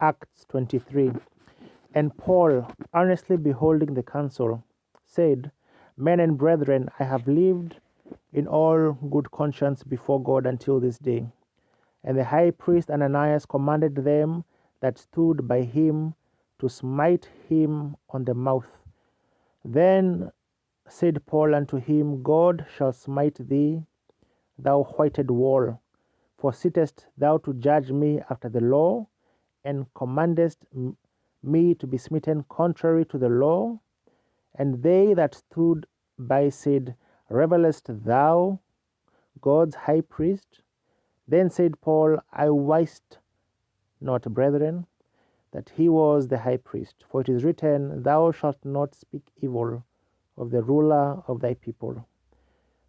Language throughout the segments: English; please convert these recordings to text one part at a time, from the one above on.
Acts 23. And Paul, earnestly beholding the council, said, Men and brethren, I have lived in all good conscience before God until this day. And the high priest Ananias commanded them that stood by him to smite him on the mouth. Then said Paul unto him, God shall smite thee, thou whited wall. For sittest thou to judge me after the law, and commandest me to be smitten contrary to the law? And they that stood by said, Revelest thou God's high priest? Then said Paul, I wist not, brethren, that he was the high priest. For it is written, Thou shalt not speak evil of the ruler of thy people.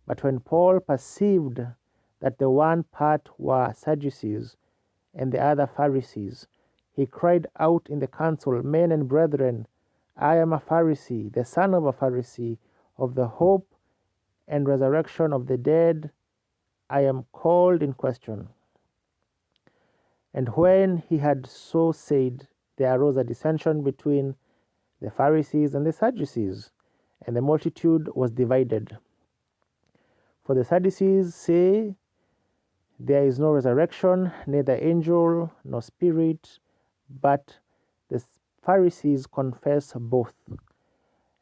But when Paul perceived that the one part were Sadducees and the other Pharisees, he cried out in the council, Men and brethren, I am a Pharisee, the son of a Pharisee, of the hope and resurrection of the dead I am called in question. And when he had so said, there arose a dissension between the Pharisees and the Sadducees, and the multitude was divided. For the Sadducees say, there is no resurrection, neither angel nor spirit, but the Pharisees confess both.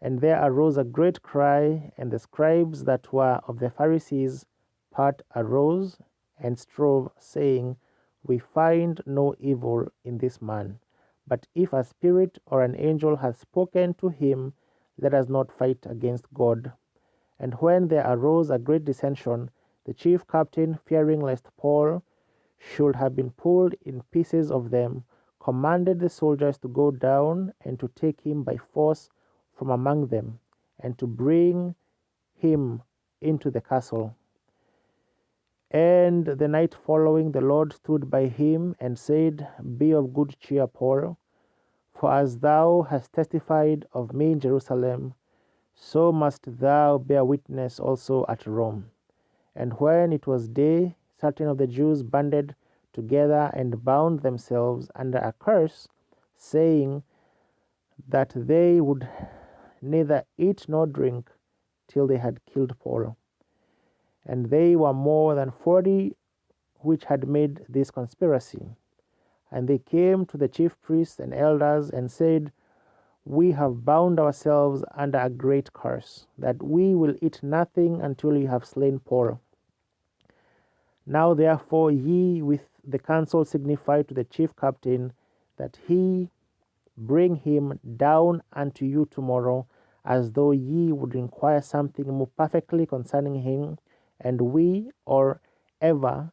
And there arose a great cry, and the scribes that were of the Pharisees' part arose and strove, saying, We find no evil in this man. But if a spirit or an angel has spoken to him, let us not fight against God. And when there arose a great dissension, the chief captain, fearing lest Paul should have been pulled in pieces of them, commanded the soldiers to go down and to take him by force from among them, and to bring him into the castle. And the night following, the Lord stood by him and said, Be of good cheer, Paul, for as thou hast testified of me in Jerusalem, so must thou bear witness also at Rome. And when it was day, certain of the Jews banded together and bound themselves under a curse, saying that they would neither eat nor drink till they had killed Paul. And they were more than 40 which had made this conspiracy. And they came to the chief priests and elders and said, We have bound ourselves under a great curse, that we will eat nothing until you have slain Paul. Now therefore ye with the council signify to the chief captain that he bring him down unto you tomorrow, as though ye would inquire something more perfectly concerning him, and we, or ever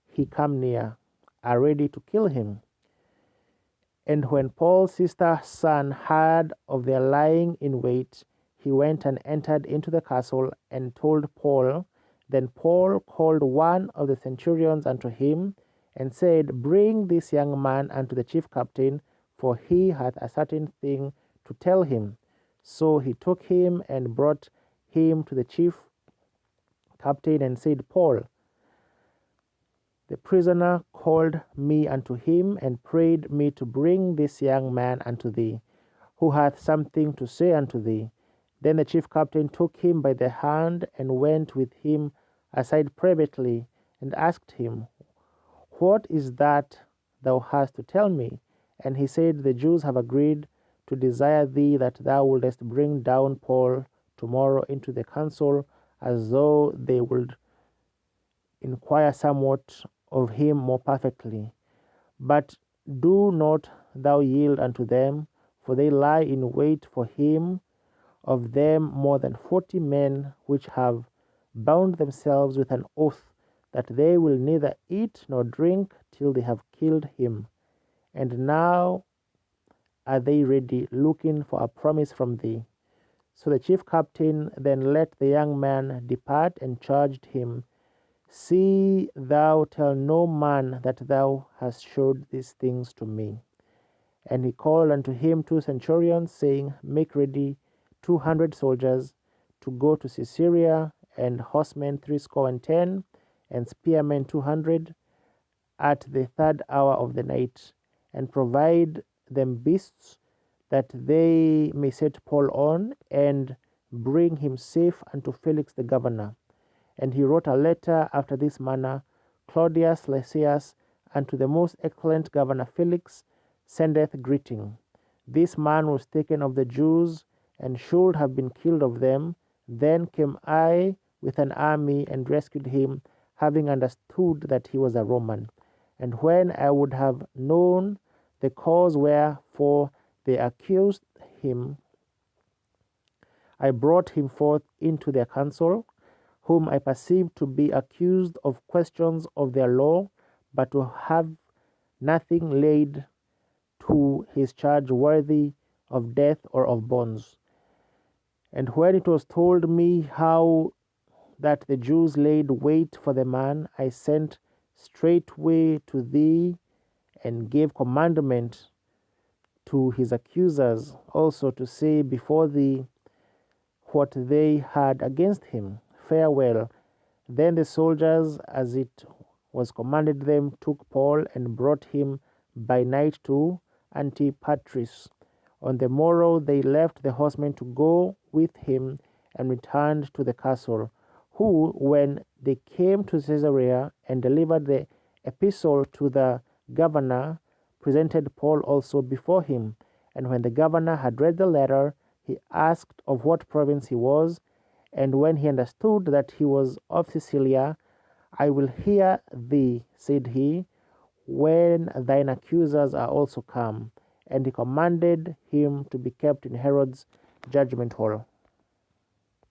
he come near, are ready to kill him. And when Paul's sister's son heard of their lying in wait, he went and entered into the castle and told Paul. Then Paul called one of the centurions unto him, and said, Bring this young man unto the chief captain, for he hath a certain thing to tell him. So he took him and brought him to the chief captain, and said, Paul, the prisoner called me unto him, and prayed me to bring this young man unto thee, who hath something to say unto thee. Then the chief captain took him by the hand, and went with him aside privately, and asked him, What is that thou hast to tell me? And he said, The Jews have agreed to desire thee that thou wouldest bring down Paul tomorrow into the council, as though they would inquire somewhat of him more perfectly. But do not thou yield unto them, for they lie in wait for him, of them more than 40 men, which have bound themselves with an oath that they will neither eat nor drink till they have killed him. And now are they ready, looking for a promise from thee. So the chief captain then let the young man depart, and charged him, See thou tell no man that thou hast showed these things to me. And he called unto him 2 centurions, saying, Make ready 200 soldiers to go to Caesarea, and horsemen 70, and spearmen 200, at the third hour of the night. and provide them beasts, that they may set Paul on, and bring him safe unto Felix the governor. And he wrote a letter after this manner: Claudius Lysias, unto the most excellent governor Felix, sendeth greeting. This man was taken of the Jews, and should have been killed of them. Then came I with an army, and rescued him, having understood that he was a Roman. And when I would have known the cause wherefore they accused him, I brought him forth into their council, whom I perceived to be accused of questions of their law, but to have nothing laid to his charge worthy of death or of bonds. And when it was told me how that the Jews laid wait for the man, I sent straightway to thee, and gave commandment to his accusers also to say before thee what they had against him. Farewell. Then the soldiers, as it was commanded them, took Paul and brought him by night to Antipatris. On the morrow they left the horsemen to go with him, and returned to the castle, who, when they came to Caesarea and delivered the epistle to the governor, presented Paul also before him. And when the governor had read the letter, he asked of what province he was. And when he understood that he was of Cilicia, I will hear thee, said he, when thine accusers are also come. And he commanded him to be kept in Herod's judgment hall.